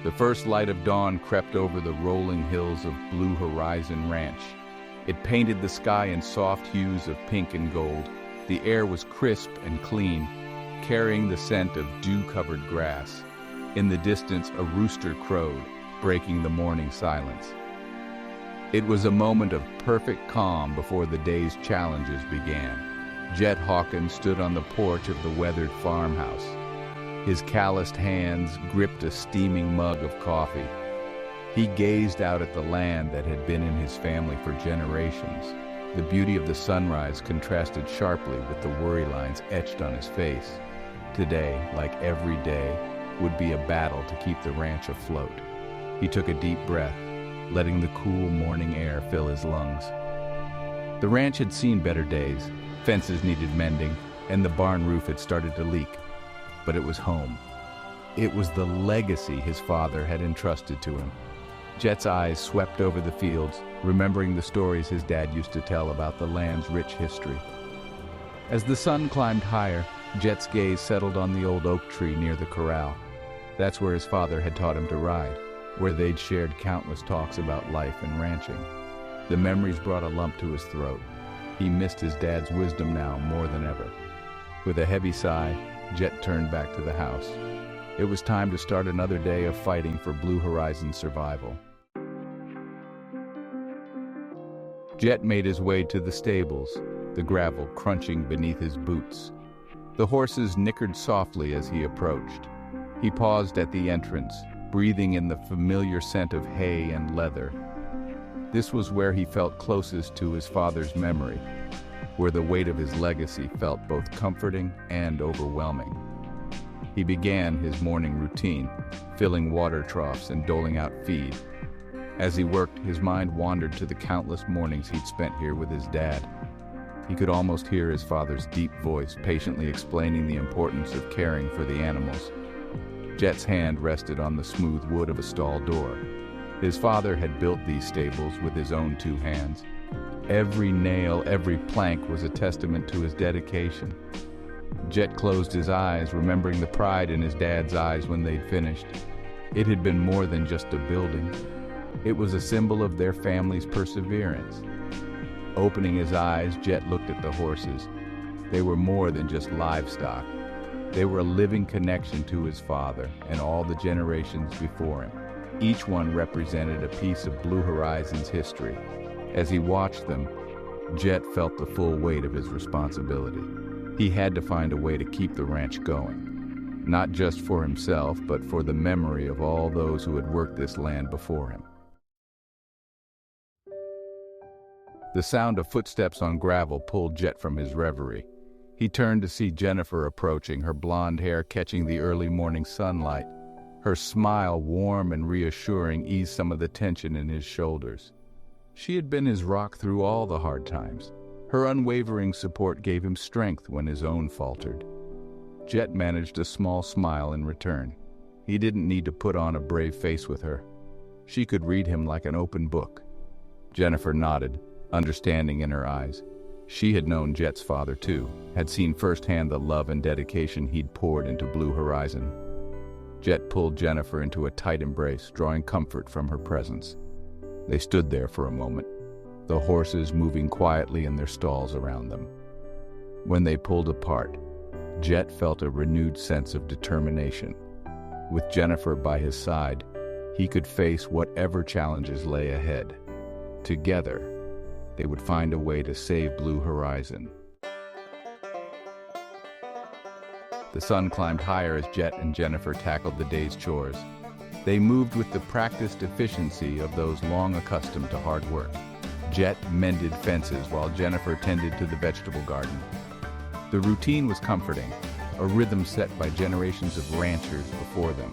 The first light of dawn crept over the rolling hills of Blue Horizon Ranch. It painted the sky in soft hues of pink and gold. The air was crisp and clean, carrying the scent of dew-covered grass. In the distance, a rooster crowed, breaking the morning silence. It was a moment of perfect calm before the day's challenges began. Jett Hawkins stood on the porch of the weathered farmhouse. His calloused hands gripped a steaming mug of coffee. He gazed out at the land that had been in his family for generations. The beauty of the sunrise contrasted sharply with the worry lines etched on his face. Today, like every day, would be a battle to keep the ranch afloat. He took a deep breath, letting the cool morning air fill his lungs. The ranch had seen better days. Fences needed mending, and the barn roof had started to leak. But it was home. It was the legacy his father had entrusted to him. Jett's eyes swept over the fields, remembering the stories his dad used to tell about the land's rich history. As the sun climbed higher, Jett's gaze settled on the old oak tree near the corral. That's where his father had taught him to ride, where they'd shared countless talks about life and ranching. The memories brought a lump to his throat. He missed his dad's wisdom now more than ever. With a heavy sigh, Jett turned back to the house. It was time to start another day of fighting for Blue Horizon's survival. Jett made his way to the stables, the gravel crunching beneath his boots. The horses nickered softly as he approached. He paused at the entrance, breathing in the familiar scent of hay and leather. This was where he felt closest to his father's memory, where the weight of his legacy felt both comforting and overwhelming. He began his morning routine, filling water troughs and doling out feed. As he worked, his mind wandered to the countless mornings he'd spent here with his dad. He could almost hear his father's deep voice patiently explaining the importance of caring for the animals. Jett's hand rested on the smooth wood of a stall door. His father had built these stables with his own two hands. Every nail, every plank was a testament to his dedication. Jett closed his eyes, remembering the pride in his dad's eyes when they'd finished. It had been more than just a building. It was a symbol of their family's perseverance. Opening his eyes, Jett looked at the horses. They were more than just livestock. They were a living connection to his father and all the generations before him. Each one represented a piece of Blue Horizon's history. As he watched them, Jett felt the full weight of his responsibility. He had to find a way to keep the ranch going, not just for himself, but for the memory of all those who had worked this land before him. The sound of footsteps on gravel pulled Jett from his reverie. He turned to see Jennifer approaching, her blonde hair catching the early morning sunlight. Her smile, warm and reassuring, eased some of the tension in his shoulders. She had been his rock through all the hard times. Her unwavering support gave him strength when his own faltered. Jett managed a small smile in return. He didn't need to put on a brave face with her. She could read him like an open book. Jennifer nodded, understanding in her eyes. She had known Jett's father too, had seen firsthand the love and dedication he'd poured into Blue Horizon. Jett pulled Jennifer into a tight embrace, drawing comfort from her presence. They stood there for a moment, the horses moving quietly in their stalls around them. When they pulled apart, Jett felt a renewed sense of determination. With Jennifer by his side, he could face whatever challenges lay ahead. Together, they would find a way to save Blue Horizon. The sun climbed higher as Jett and Jennifer tackled the day's chores. They moved with the practiced efficiency of those long accustomed to hard work. Jett mended fences while Jennifer tended to the vegetable garden. The routine was comforting, a rhythm set by generations of ranchers before them.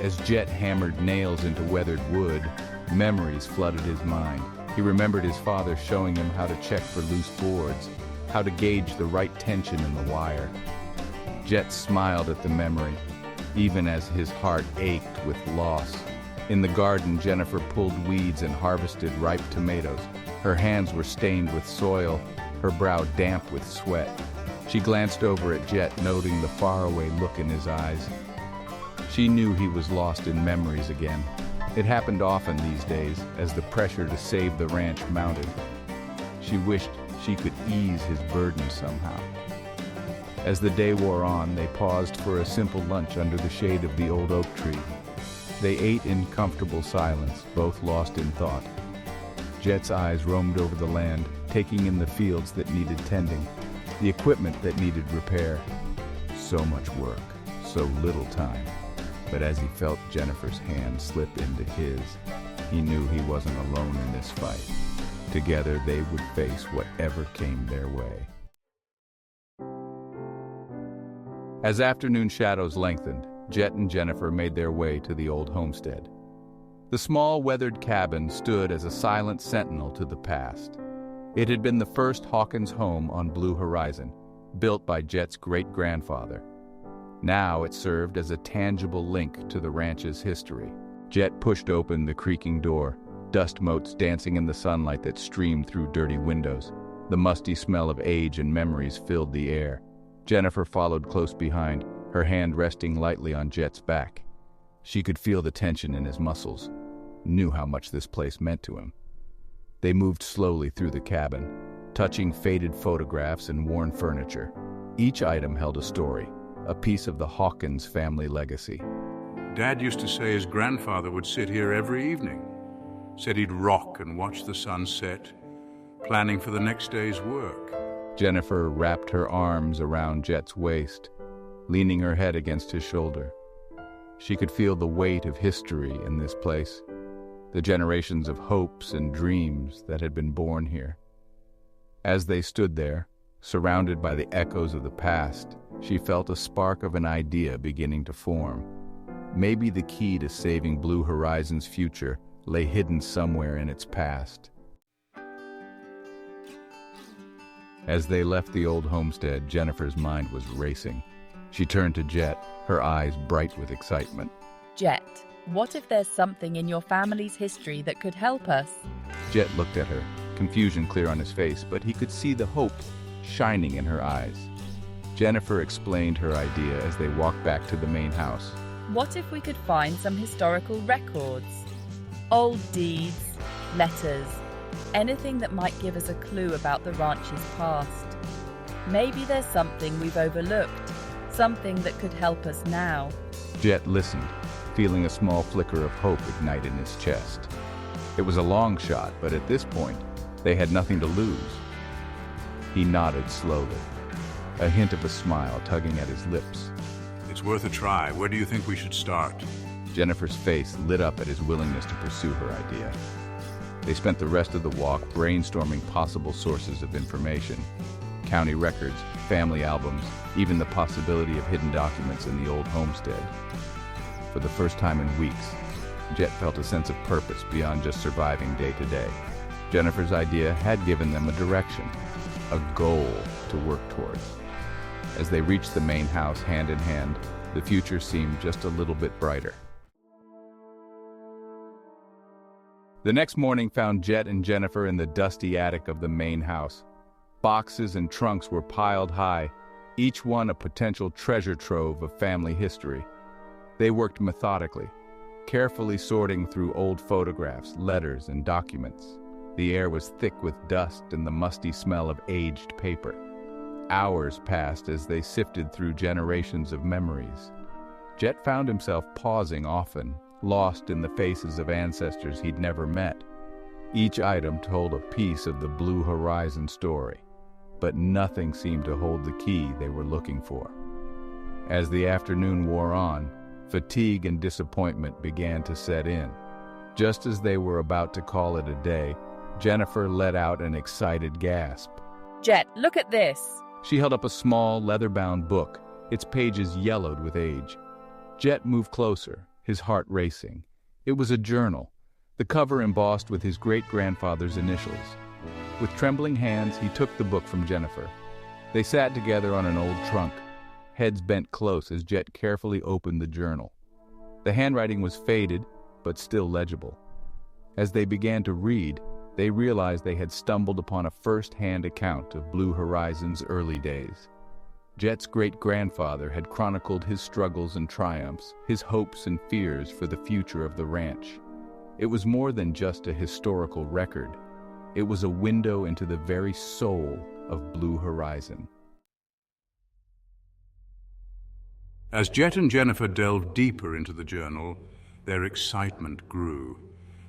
As Jett hammered nails into weathered wood, memories flooded his mind. He remembered his father showing him how to check for loose boards, how to gauge the right tension in the wire. Jett smiled at the memory, even as his heart ached with loss. In the garden, Jennifer pulled weeds and harvested ripe tomatoes. Her hands were stained with soil, her brow damp with sweat. She glanced over at Jett, noting the faraway look in his eyes. She knew he was lost in memories again. It happened often these days as the pressure to save the ranch mounted. She wished she could ease his burden somehow. As the day wore on, they paused for a simple lunch under the shade of the old oak tree. They ate in comfortable silence, both lost in thought. Jett's eyes roamed over the land, taking in the fields that needed tending, the equipment that needed repair. So much work, so little time. But as he felt Jennifer's hand slip into his, he knew he wasn't alone in this fight. Together they would face whatever came their way. As afternoon shadows lengthened, Jett and Jennifer made their way to the old homestead. The small weathered cabin stood as a silent sentinel to the past. It had been the first Hawkins home on Blue Horizon, built by Jett's great-grandfather. Now it served as a tangible link to the ranch's history. Jett pushed open the creaking door, dust motes dancing in the sunlight that streamed through dirty windows. The musty smell of age and memories filled the air. Jennifer followed close behind, her hand resting lightly on Jett's back. She could feel the tension in his muscles, knew how much this place meant to him. They moved slowly through the cabin, touching faded photographs and worn furniture. Each item held a story, a piece of the Hawkins family legacy. Dad used to say his grandfather would sit here every evening. Said he'd rock and watch the sun set, planning for the next day's work. Jennifer wrapped her arms around Jett's waist, leaning her head against his shoulder. She could feel the weight of history in this place, the generations of hopes and dreams that had been born here. As they stood there, surrounded by the echoes of the past, she felt a spark of an idea beginning to form. Maybe the key to saving Blue Horizon's future lay hidden somewhere in its past. As they left the old homestead, Jennifer's mind was racing. She turned to Jett, her eyes bright with excitement. Jett, what if there's something in your family's history that could help us? Jett looked at her, confusion clear on his face, but he could see the hope shining in her eyes. Jennifer explained her idea as they walked back to the main house. What if we could find some historical records? Old deeds, letters, anything that might give us a clue about the ranch's past. Maybe there's something we've overlooked, something that could help us now. Jett listened, feeling a small flicker of hope ignite in his chest. It was a long shot, but at this point, they had nothing to lose. He nodded slowly, a hint of a smile tugging at his lips. It's worth a try. Where do you think we should start? Jennifer's face lit up at his willingness to pursue her idea. They spent the rest of the walk brainstorming possible sources of information. County records, family albums, even the possibility of hidden documents in the old homestead. For the first time in weeks, Jett felt a sense of purpose beyond just surviving day to day. Jennifer's idea had given them a direction, a goal to work towards. As they reached the main house hand in hand, the future seemed just a little bit brighter. The next morning found Jett and Jennifer in the dusty attic of the main house. Boxes and trunks were piled high, each one a potential treasure trove of family history. They worked methodically, carefully sorting through old photographs, letters, and documents. The air was thick with dust and the musty smell of aged paper. Hours passed as they sifted through generations of memories. Jett found himself pausing often, lost in the faces of ancestors he'd never met. Each item told a piece of the Blue Horizon story, but nothing seemed to hold the key they were looking for. As the afternoon wore on, fatigue and disappointment began to set in. Just as they were about to call it a day, Jennifer let out an excited gasp. Jett, look at this! She held up a small, leather-bound book, its pages yellowed with age. Jett moved closer, his heart racing. It was a journal, the cover embossed with his great-grandfather's initials. With trembling hands, he took the book from Jennifer. They sat together on an old trunk, heads bent close as Jett carefully opened the journal. The handwriting was faded, but still legible. As they began to read, they realized they had stumbled upon a first-hand account of Blue Horizon's early days. Jett's great-grandfather had chronicled his struggles and triumphs, his hopes and fears for the future of the ranch. It was more than just a historical record. It was a window into the very soul of Blue Horizon. As Jett and Jennifer delved deeper into the journal, their excitement grew.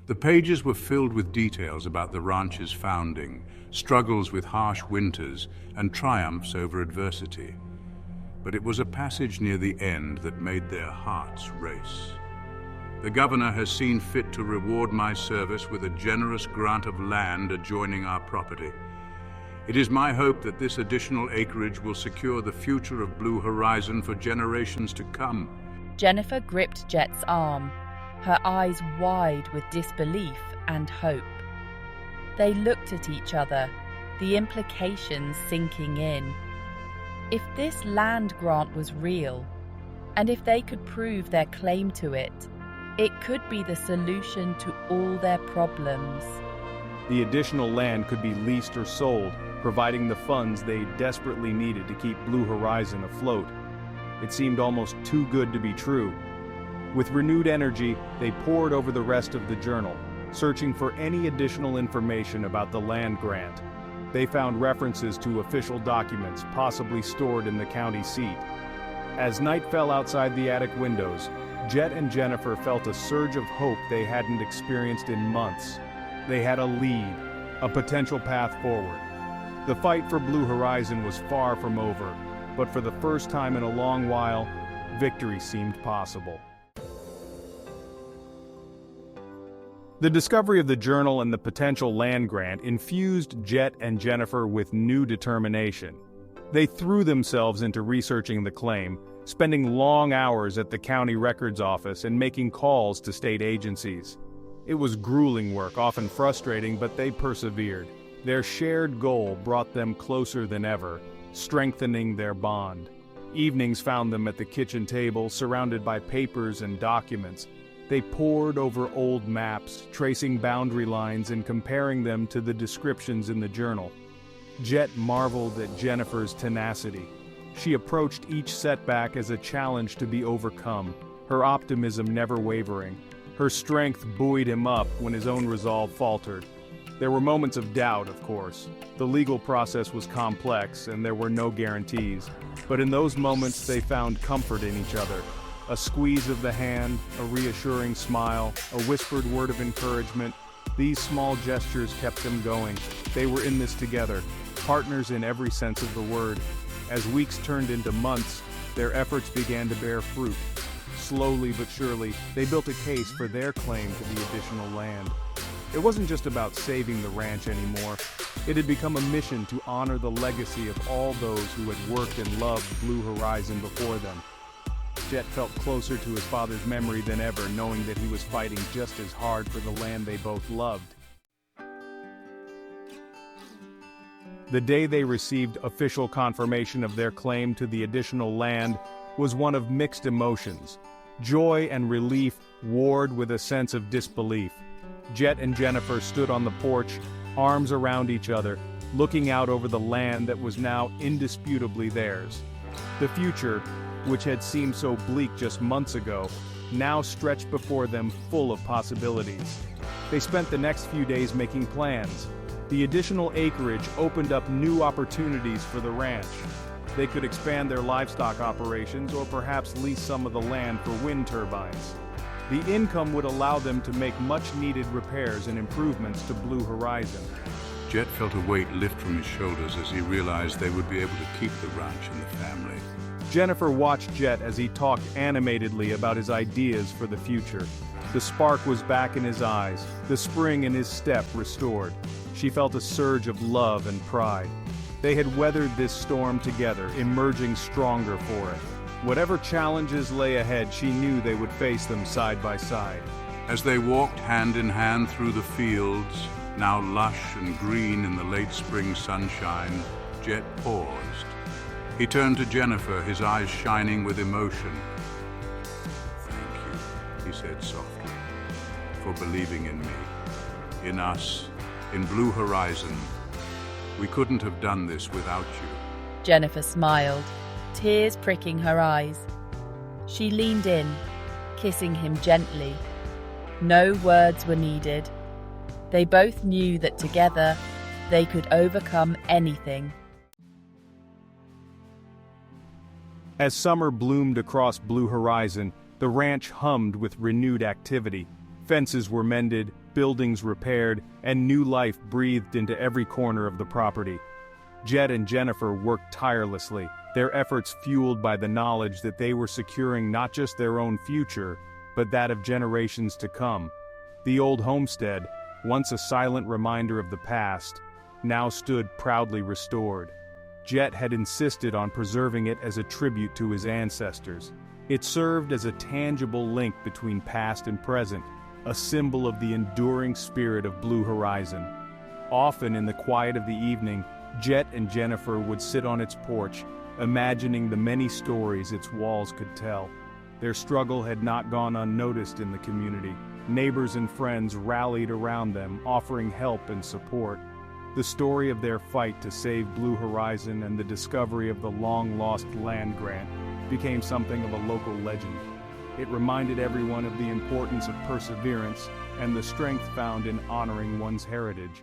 The pages were filled with details about the ranch's founding, struggles with harsh winters, and triumphs over adversity. But it was a passage near the end that made their hearts race. The governor has seen fit to reward my service with a generous grant of land adjoining our property. It is my hope that this additional acreage will secure the future of Blue Horizon for generations to come. Jennifer gripped Jett's arm, her eyes wide with disbelief and hope. They looked at each other, the implications sinking in. If this land grant was real, and if they could prove their claim to it, it could be the solution to all their problems. The additional land could be leased or sold, providing the funds they desperately needed to keep Blue Horizon afloat. It seemed almost too good to be true. With renewed energy, they pored over the rest of the journal, searching for any additional information about the land grant. They found references to official documents possibly stored in the county seat. As night fell outside the attic windows, Jett and Jennifer felt a surge of hope they hadn't experienced in months. They had a lead, a potential path forward. The fight for Blue Horizon was far from over, but for the first time in a long while, victory seemed possible. The discovery of the journal and the potential land grant infused Jett and Jennifer with new determination. They threw themselves into researching the claim, spending long hours at the county records office and making calls to state agencies. It was grueling work, often frustrating, but they persevered. Their shared goal brought them closer than ever, strengthening their bond. Evenings found them at the kitchen table, surrounded by papers and documents. They pored over old maps, tracing boundary lines and comparing them to the descriptions in the journal. Jett marveled at Jennifer's tenacity. She approached each setback as a challenge to be overcome, her optimism never wavering. Her strength buoyed him up when his own resolve faltered. There were moments of doubt, of course. The legal process was complex, and there were no guarantees. But in those moments, they found comfort in each other. A squeeze of the hand, a reassuring smile, a whispered word of encouragement. These small gestures kept them going. They were in this together, partners in every sense of the word. As weeks turned into months, their efforts began to bear fruit. Slowly but surely, they built a case for their claim to the additional land. It wasn't just about saving the ranch anymore. It had become a mission to honor the legacy of all those who had worked and loved Blue Horizon before them. Jett felt closer to his father's memory than ever, knowing that he was fighting just as hard for the land they both loved. The day they received official confirmation of their claim to the additional land was one of mixed emotions. Joy and relief warred with a sense of disbelief. Jett and Jennifer stood on the porch, arms around each other, looking out over the land that was now indisputably theirs. The future, which had seemed so bleak just months ago, now stretched before them full of possibilities. They spent the next few days making plans. The additional acreage opened up new opportunities for the ranch. They could expand their livestock operations or perhaps lease some of the land for wind turbines. The income would allow them to make much-needed repairs and improvements to Blue Horizon. Jett felt a weight lift from his shoulders as he realized they would be able to keep the ranch and the family. Jennifer watched Jett as he talked animatedly about his ideas for the future. The spark was back in his eyes, the spring in his step restored. She felt a surge of love and pride. They had weathered this storm together, emerging stronger for it. Whatever challenges lay ahead, she knew they would face them side by side. As they walked hand in hand through the fields, now lush and green in the late spring sunshine, Jett paused. He turned to Jennifer, his eyes shining with emotion. "Thank you," he said softly, "for believing in me, in us, in Blue Horizon. We couldn't have done this without you." Jennifer smiled, tears pricking her eyes. She leaned in, kissing him gently. No words were needed. They both knew that together they could overcome anything. As summer bloomed across Blue Horizon, the ranch hummed with renewed activity. Fences were mended, buildings repaired, and new life breathed into every corner of the property. Jett and Jennifer worked tirelessly, their efforts fueled by the knowledge that they were securing not just their own future, but that of generations to come. The old homestead, once a silent reminder of the past, now stood proudly restored. Jett had insisted on preserving it as a tribute to his ancestors. It served as a tangible link between past and present, a symbol of the enduring spirit of Blue Horizon. Often in the quiet of the evening, Jett and Jennifer would sit on its porch, imagining the many stories its walls could tell. Their struggle had not gone unnoticed in the community. Neighbors and friends rallied around them, offering help and support. The story of their fight to save Blue Horizon and the discovery of the long-lost land grant became something of a local legend. It reminded everyone of the importance of perseverance and the strength found in honoring one's heritage.